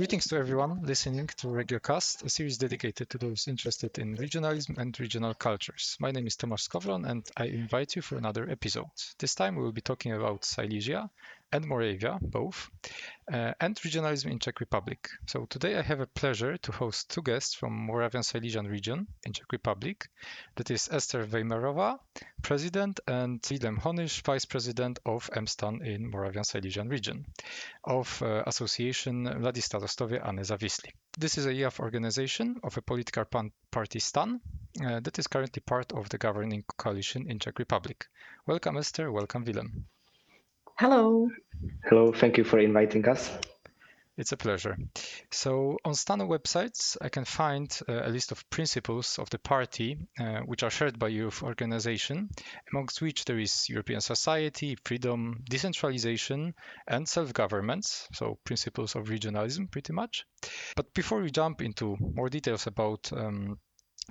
Greetings to everyone listening to REGIOCAST, a series dedicated to those interested in regionalism and regional cultures. My name is Tomasz Skowron and I invite you for another episode. This time we will be talking about Silesia and Moravia, both, and regionalism in Czech Republic. So today I have a pleasure to host two guests from Moravian-Silesian region in Czech Republic. That is Ester Weimerová, President, and Vilém Honysz, Vice President of MSTAN in Moravian-Silesian region of Association Mladí, starostové a nezávislí. This is a youth organization of a political party STAN that is currently part of the governing coalition in Czech Republic. Welcome Ester, welcome Vilém. Hello. Hello, thank you for inviting us. It's a pleasure. So on STAN websites, I can find a list of principles of the party which are shared by youth organization, amongst which there is European society, freedom, decentralization, and self-governments, so principles of regionalism pretty much. But before we jump into more details about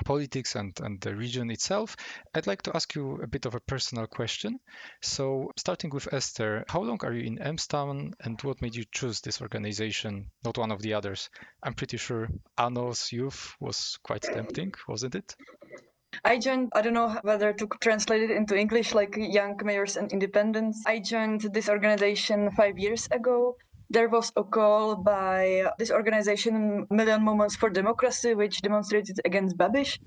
politics and the region itself, I'd like to ask you a bit of a personal question. So starting with Ester, how long are you in MSTAN and what made you choose this organization, not one of the others? I'm pretty sure Anno's youth was quite tempting, wasn't it? I joined, I don't know whether to translate it into English, like Young Mayors and Independents. I joined this organization 5 years ago. There was a call by this organization, Million Moments for Democracy, which demonstrated against Babiš.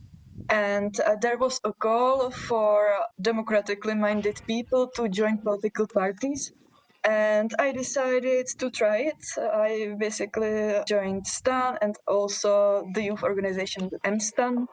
And there was a call for democratically minded people to join political parties. And I decided to try it. I basically joined STAN and also the youth organization MSTAN.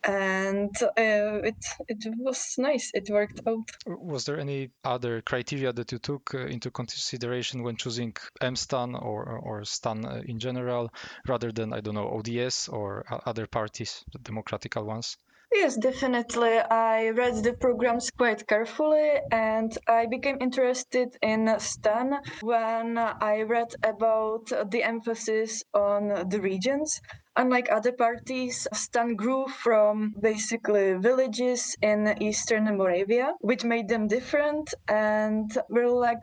And it was nice. It worked out. Was there any other criteria that you took into consideration when choosing MSTAN or STAN in general, rather than, I don't know, ODS or other parties, the democratical ones? Yes, definitely. I read the programs quite carefully and I became interested in STAN when I read about the emphasis on the regions. Unlike other parties, STAN grew from basically villages in eastern Moravia, which made them different and were like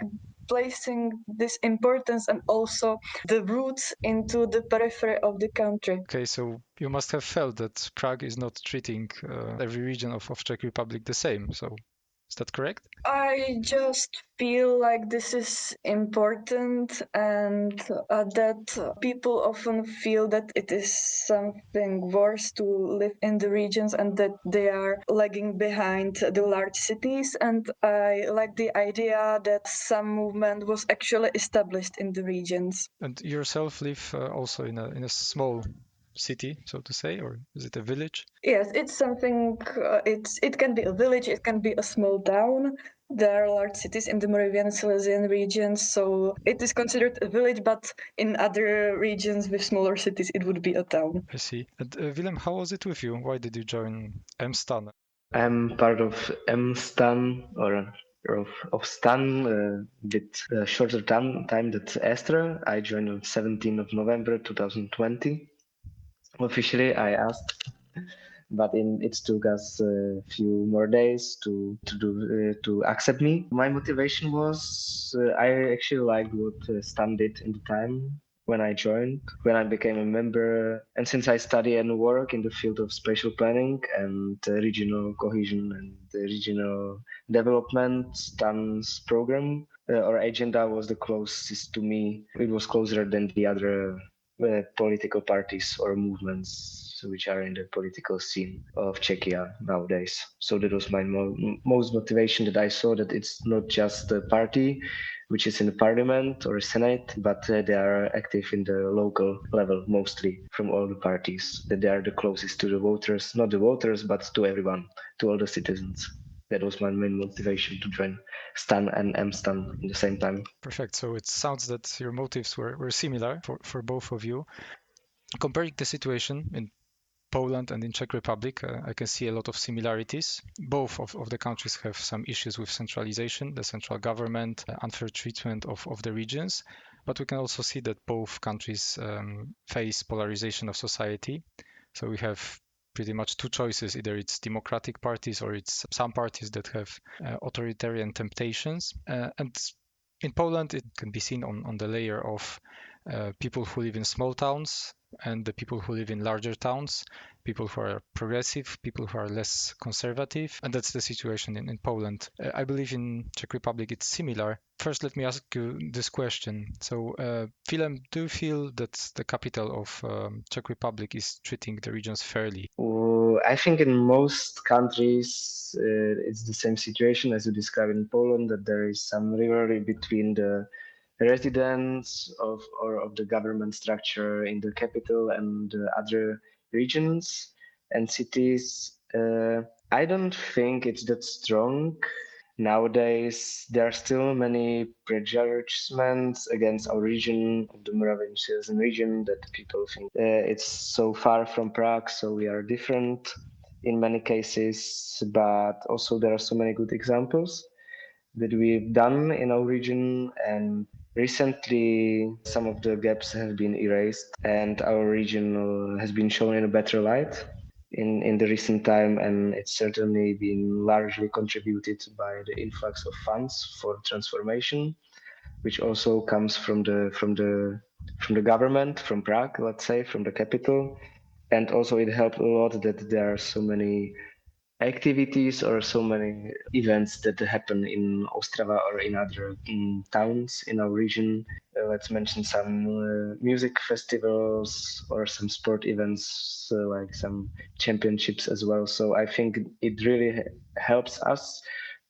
placing this importance and also the roots into the periphery of the country. Okay, so you must have felt that Prague is not treating every region of Czech Republic the same. So is that correct? I just feel like this is important and that people often feel that it is something worse to live in the regions and that they are lagging behind the large cities. And I like the idea that some movement was actually established in the regions. And you yourself live also in a small city, so to say, or is it a village? Yes, it's something, it can be a village, it can be a small town. There are large cities in the Moravian-Silesian region, so it is considered a village, but in other regions with smaller cities, it would be a town. I see. And Vilém, how was it with you? Why did you join MSTAN? I'm part of MSTAN or of STAN with a shorter time that Ester. I joined on 17th of November 2020. Officially, I asked, but it took us a few more days to accept me. My motivation was I actually liked what STAN did in the time when I joined, when I became a member, and since I study and work in the field of spatial planning and regional cohesion and regional development, STAN's program or agenda was the closest to me. It was closer than the other political parties or movements which are in the political scene of Czechia nowadays. So that was my most motivation, that I saw that it's not just a party which is in the parliament or senate, but they are active in the local level mostly from all the parties, that they are the closest to the voters, not the voters, but to everyone, to all the citizens. That was my main motivation to join STAN and MSTAN in the same time. Perfect. So it sounds that your motives were similar for both of you. Comparing the situation in Poland and in Czech Republic, I can see a lot of similarities. Both of the countries have some issues with centralization, the central government, unfair treatment of the regions. But we can also see that both countries face polarization of society. So we have pretty much two choices. Either it's democratic parties or it's some parties that have authoritarian temptations. And in Poland, it can be seen on the layer of people who live in small towns and the people who live in larger towns, people who are progressive, people who are less conservative. And that's the situation in Poland. I believe in Czech Republic it's similar. First, let me ask you this question. So, Vilém, do you feel that the capital of Czech Republic is treating the regions fairly? I think in most countries it's the same situation as you described in Poland, that there is some rivalry between the residents of the government structure in the capital and other regions and cities. I don't think it's that strong. Nowadays, there are still many prejudgments against our region, of the Moravian-Silesian region, that people think it's so far from Prague, so we are different in many cases. But also there are so many good examples that we've done in our region, and recently some of the gaps have been erased and our region has been shown in a better light in the recent time, and it's certainly been largely contributed by the influx of funds for transformation, which also comes from the government, from Prague, let's say, from the capital. And also it helped a lot that there are so many activities or so many events that happen in Ostrava or in other towns in our region. Let's mention some music festivals or some sport events, like some championships as well. So I think it really helps us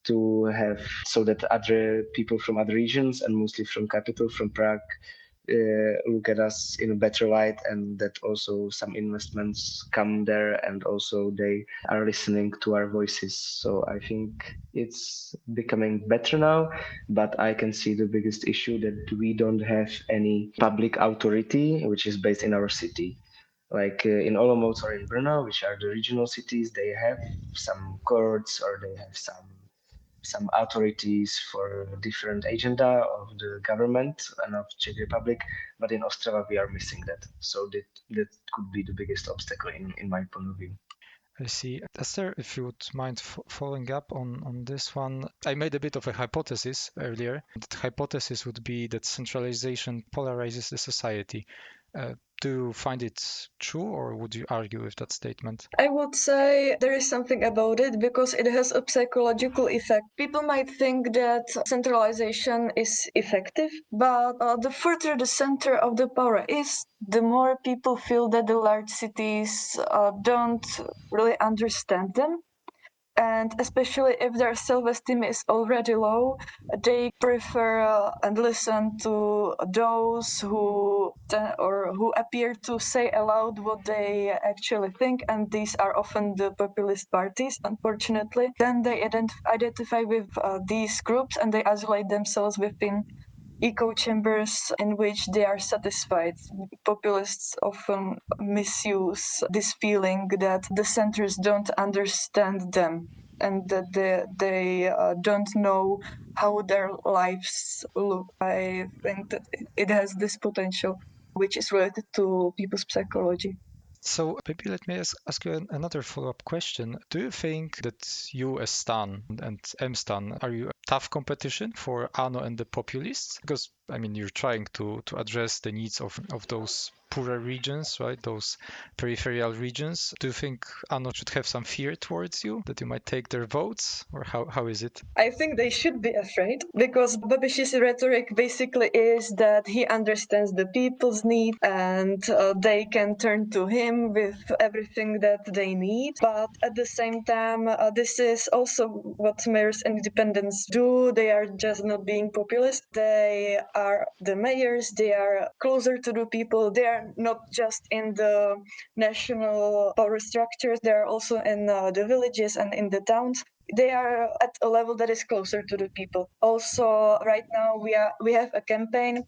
to have, so that other people from other regions and mostly from capital, from Prague, look at us in a better light, and that also some investments come there and also they are listening to our voices. So I think it's becoming better now, but I can see the biggest issue that we don't have any public authority which is based in our city. Like in Olomouc or in Brno, which are the regional cities, they have some courts or they have some authorities for different agenda of the government and of Czech Republic, but in Ostrava we are missing that. So that could be the biggest obstacle in my point of view. I see. Esther, if you would mind following up on this one. I made a bit of a hypothesis earlier. That hypothesis would be that centralization polarizes the society. Do you find it true, or would you argue with that statement? I would say there is something about it because it has a psychological effect. People might think that centralization is effective, but the further the center of the power is, the more people feel that the large cities don't really understand them. And especially if their self-esteem is already low, they prefer and listen to those who appear to say aloud what they actually think, and these are often the populist parties, unfortunately. Then they identify with these groups and they isolate themselves within echo chambers in which they are satisfied. Populists often misuse this feeling that the centers don't understand them and that they don't know how their lives look. I think that it has this potential, which is related to people's psychology. So maybe let me ask you another follow-up question. Do you think that you as Stan and M-Stan, are you a tough competition for ANO and the populists? Because, I mean, you're trying to address the needs of those poorer regions, right? Those peripheral regions. Do you think ANO should have some fear towards you, that you might take their votes? Or how is it? I think they should be afraid because Babiš's rhetoric basically is that he understands the people's need and they can turn to him with everything that they need. But at the same time, this is also what mayors and independents do. They are just not being populist. They are the mayors. They are closer to the people. They are not just in the national power structures. They are also in the villages and in the towns. They are at a level that is closer to the people. Also, right now we have a campaign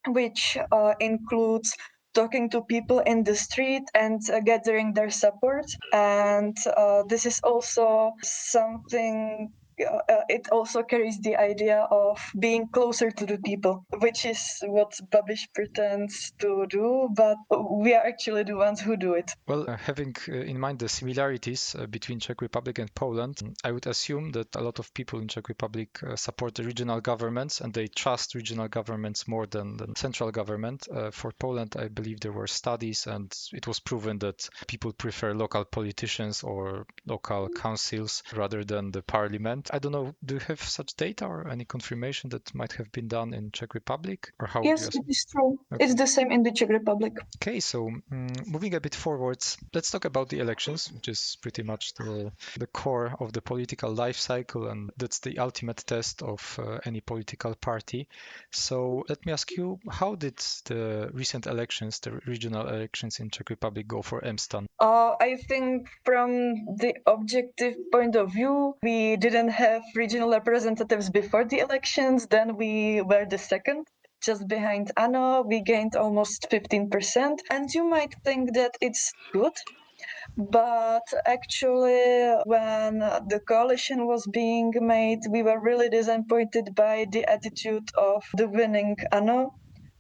which includes talking to people in the street and gathering their support. And this is also something it also carries the idea of being closer to the people, which is what Babiš pretends to do, but we are actually the ones who do it. Well, having in mind the similarities between Czech Republic and Poland, I would assume that a lot of people in Czech Republic support the regional governments and they trust regional governments more than central government. For Poland, I believe there were studies and it was proven that people prefer local politicians or local councils rather than the parliament. I don't know, do you have such data or any confirmation that might have been done in Czech Republic? Or how Yes, it is true. Okay. It's the same in the Czech Republic. Okay, so moving a bit forwards, let's talk about the elections, which is pretty much the core of the political life cycle, and that's the ultimate test of any political party. So let me ask you, how did the recent elections, the regional elections in Czech Republic, go for MSTAN? I think from the objective point of view, we didn't have regional representatives before the elections, then we were the second. Just behind ANO, we gained almost 15%. And you might think that it's good, but actually, when the coalition was being made, we were really disappointed by the attitude of the winning ANO.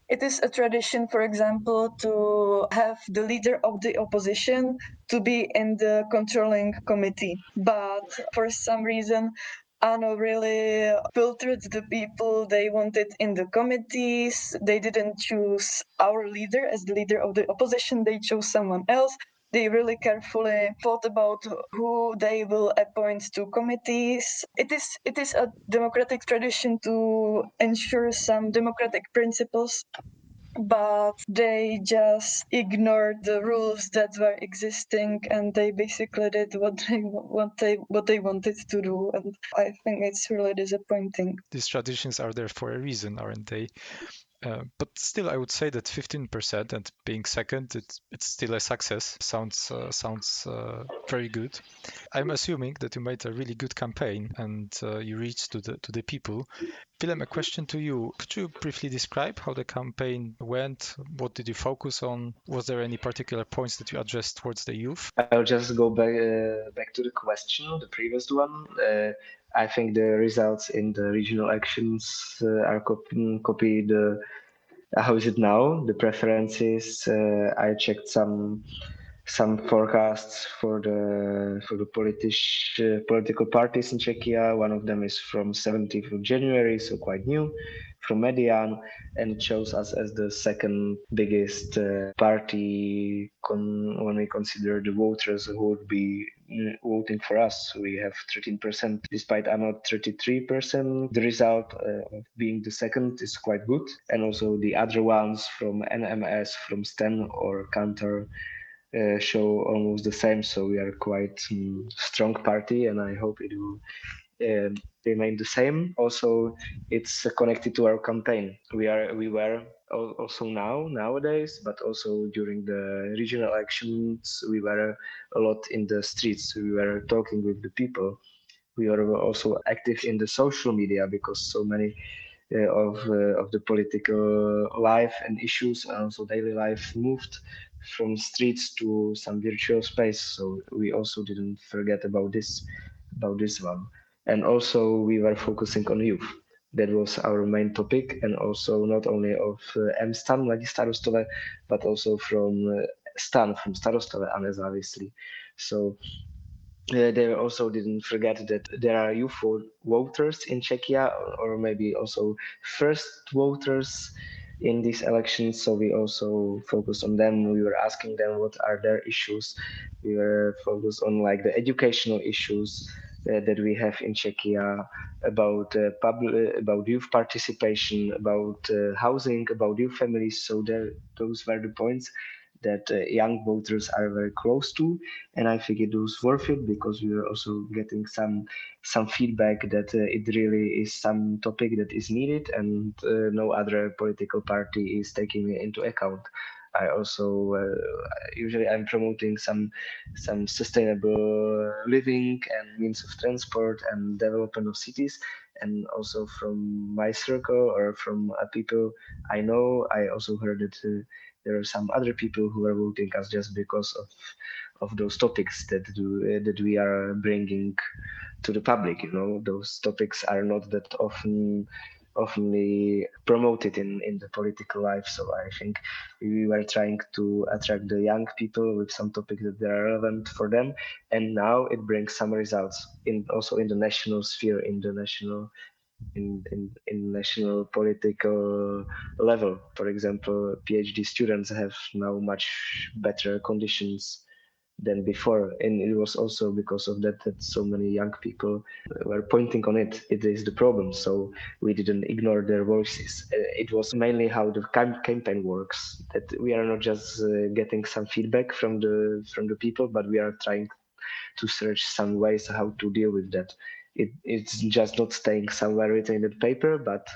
It is a tradition, for example, to have the leader of the opposition to be in the controlling committee. But for some reason, ANO really filtered the people they wanted in the committees. They didn't choose our leader as the leader of the opposition. They chose someone else. They really carefully thought about who they will appoint to committees. It is a democratic tradition to ensure some democratic principles, but they just ignored the rules that were existing, and they basically did what they wanted to do, and I think it's really disappointing. These traditions are there for a reason, aren't they? But still, I would say that 15% and being second, it's still a success. Sounds very good. I'm assuming that you made a really good campaign and you reached to the people. Vilém, a question to you. Could you briefly describe how the campaign went? What did you focus on? Was there any particular points that you addressed towards the youth? I'll just go back to the question, the previous one. I think the results in the regional elections are copied. How is it now? The preferences. I checked some forecasts for the political parties in Czechia. One of them is from 17th of January, so quite new, from Median, and it shows us as the second biggest party when we consider the voters who would be voting for us. We have 13%, despite I'm not 33%. The result of being the second is quite good, and also the other ones from NMS, from STEM or Cantor show almost the same. So we are quite strong party, and I hope it will remain the same. Also, it's connected to our campaign. We were also nowadays, but also during the regional elections, we were a lot in the streets. We were talking with the people. We were also active in the social media because so many of the political life and issues and also daily life moved from streets to some virtual space. So we also didn't forget about this one. And also we were focusing on youth. That was our main topic, and also not only of MSTAN, Mladí starostové, but also from STAN, from starostové a nezávislí. So they also didn't forget that there are youth voters in Czechia, or maybe also first voters in these elections. So we also focused on them. We were asking them what are their issues. We were focused on like the educational issues that we have in Czechia, about about youth participation, about housing, about youth families. So those were the points that young voters are very close to, and I think it was worth it because we were also getting some feedback that it really is some topic that is needed, and no other political party is taking it into account. I also usually I'm promoting some sustainable living and means of transport and development of cities, and also from my circle or from people I know, I also heard that there are some other people who are voting us just because of those topics that we are bringing to the public. Those topics are not that oftenly promoted in the political life. So I think we were trying to attract the young people with some topics that are relevant for them, and now it brings some results also in the national sphere, in the national political level. For example, PhD students have now much better conditions than before, and it was also because of that so many young people were pointing on it. It is the problem, so we didn't ignore their voices. It was mainly how the campaign works, that we are not just getting some feedback from the people, but we are trying to search some ways how to deal with that. It's just not staying somewhere written in the paper, but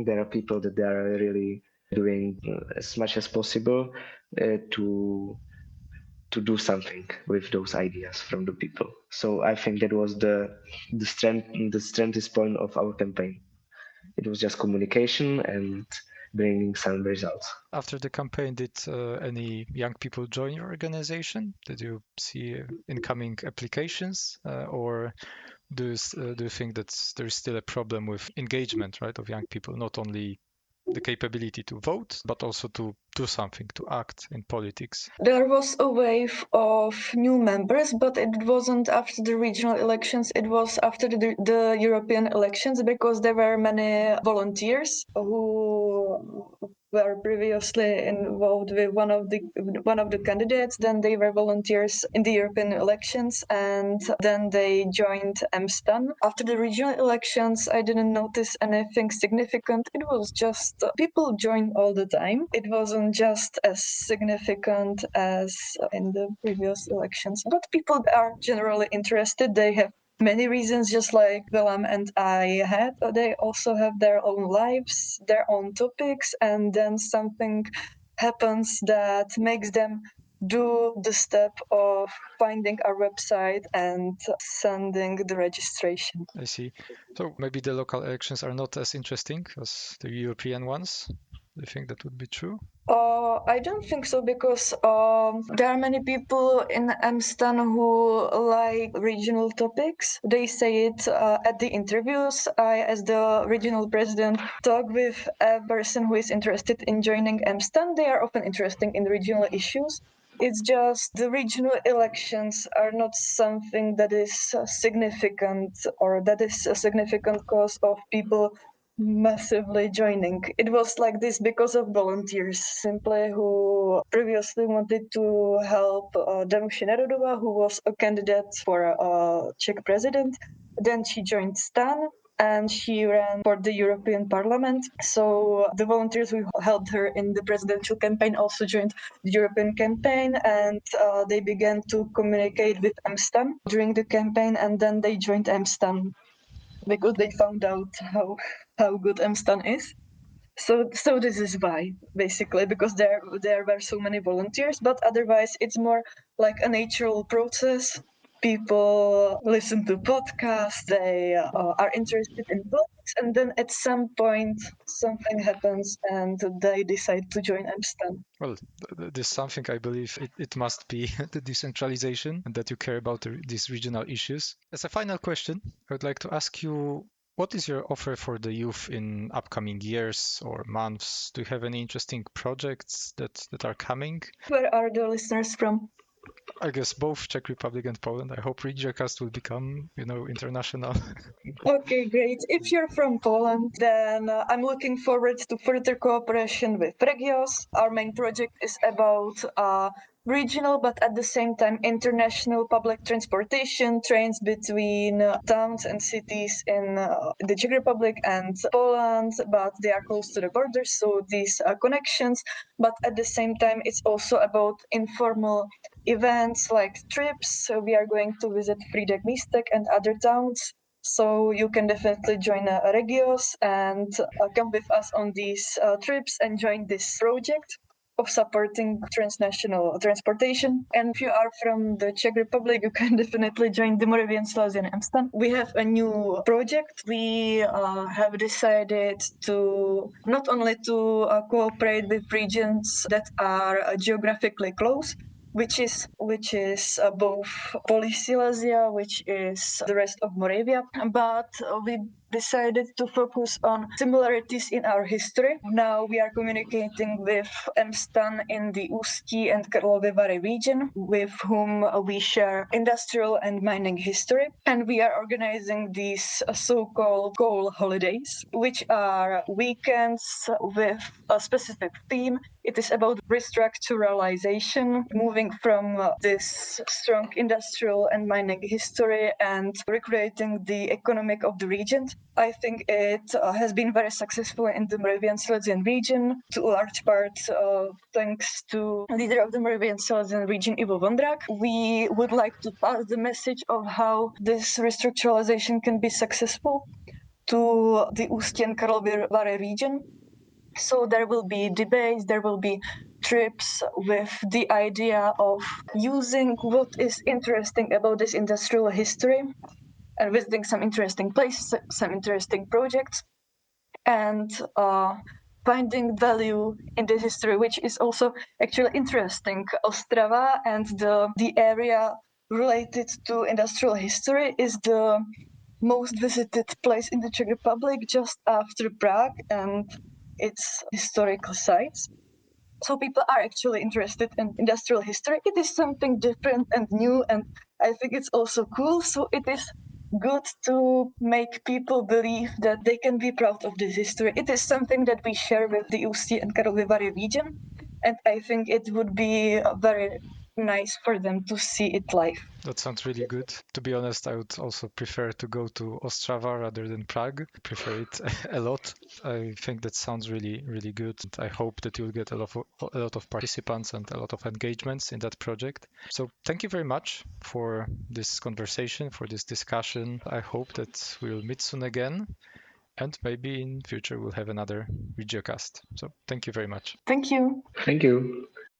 there are people that they are really doing as much as possible to do something with those ideas from the people. So I think that was the strongest point of our campaign. It was just communication and bringing some results. After the campaign, did any young people join your organization? Did you see incoming applications, or do you think that there's still a problem with engagement, right, of young people, not only the capability to vote, but also to do something, to act in politics? There was a wave of new members, but it wasn't after the regional elections. It was after the European elections, because there were many volunteers who were previously involved with one of the candidates. Then they were volunteers in the European elections, and then they joined MSTAN. After the regional elections, I didn't notice anything significant. It was just people joined all the time. It wasn't just as significant as in the previous elections, but people are generally interested. They have many reasons, just like Vilém and I had. They also have their own lives, their own topics, and then something happens that makes them do the step of finding our website and sending the registration. I see. So maybe the local elections are not as interesting as the European ones. Do you think that would be true? I don't think so, because there are many people in MSTAN who like regional topics. They say it at the interviews. I, as the regional president, talk with a person who is interested in joining MSTAN. They are often interested in regional issues. It's just the regional elections are not something that is significant, or that is a significant cause of people massively joining. It was like this because of volunteers simply who previously wanted to help Danuše Nerudová, who was a candidate for Czech president. Then she joined STAN and she ran for the European Parliament. So the volunteers who helped her in the presidential campaign also joined the European campaign, and they began to communicate with MSTAN during the campaign, and then they joined MSTAN because they found out how good MSTAN is. So this is why, basically, because there were so many volunteers, but otherwise it's more like a natural process. People listen to podcasts, they are interested in books, and then at some point something happens and they decide to join MSTAN. Well, this something, I believe it must be the decentralization, and that you care about these regional issues. As a final question, I would like to ask you, what is your offer for the youth in upcoming years or months? Do you have any interesting projects that are coming? Where are the listeners from? I guess both Czech Republic and Poland. I hope REGIOCAST will become, international. Okay, great. If you're from Poland, then I'm looking forward to further cooperation with REGIOS. Our main project is about regional, but at the same time international public transportation, trains between towns and cities in the Czech Republic and Poland, but they are close to the border, so these connections. But at the same time, it's also about informal events like trips. So we are going to visit Frýdek Místek and other towns. So you can definitely join REGIOS and come with us on these trips and join this project. of supporting transnational transportation. And if you are from the Czech Republic, you can definitely join the Moravian-Silesian Mstan. We have a new project. We have decided to not only to cooperate with regions that are geographically close, which is both Silesia, which is the rest of Moravia, but we decided to focus on similarities in our history. Now we are communicating with Mstan in the Ústí and Karlovy Vary region, with whom we share industrial and mining history. And we are organizing these so-called coal holidays, which are weekends with a specific theme. It is about restructuralization, moving from this strong industrial and mining history and recreating the economic of the region. I think it has been very successful in the Moravian-Silesian region, to a large part thanks to the leader of the Moravian-Silesian region, Ivo Vondrak. We would like to pass the message of how this restructuralization can be successful to the Ústí and Karlovy Vary region. So there will be debates, there will be trips with the idea of using what is interesting about this industrial history and visiting some interesting places, some interesting projects, and finding value in this history, which is also actually interesting. Ostrava and the area related to industrial history is the most visited place in the Czech Republic, just after Prague and its historical sites. So people are actually interested in industrial history. It is something different and new, and I think it's also cool. So it is good to make people believe that they can be proud of this history. It is something that we share with the Ústí and Karlovy Vary region, and I think it would be very nice for them to see it live. That sounds really good. To be honest, I would also prefer to go to Ostrava rather than Prague. I prefer it a lot. I think that sounds really, really good. I hope that you'll get a lot of participants and a lot of engagements in that project. So thank you very much for this conversation, for this discussion. I hope that we'll meet soon again. And maybe in future we'll have another REGIOCAST. So thank you very much. Thank you. Thank you.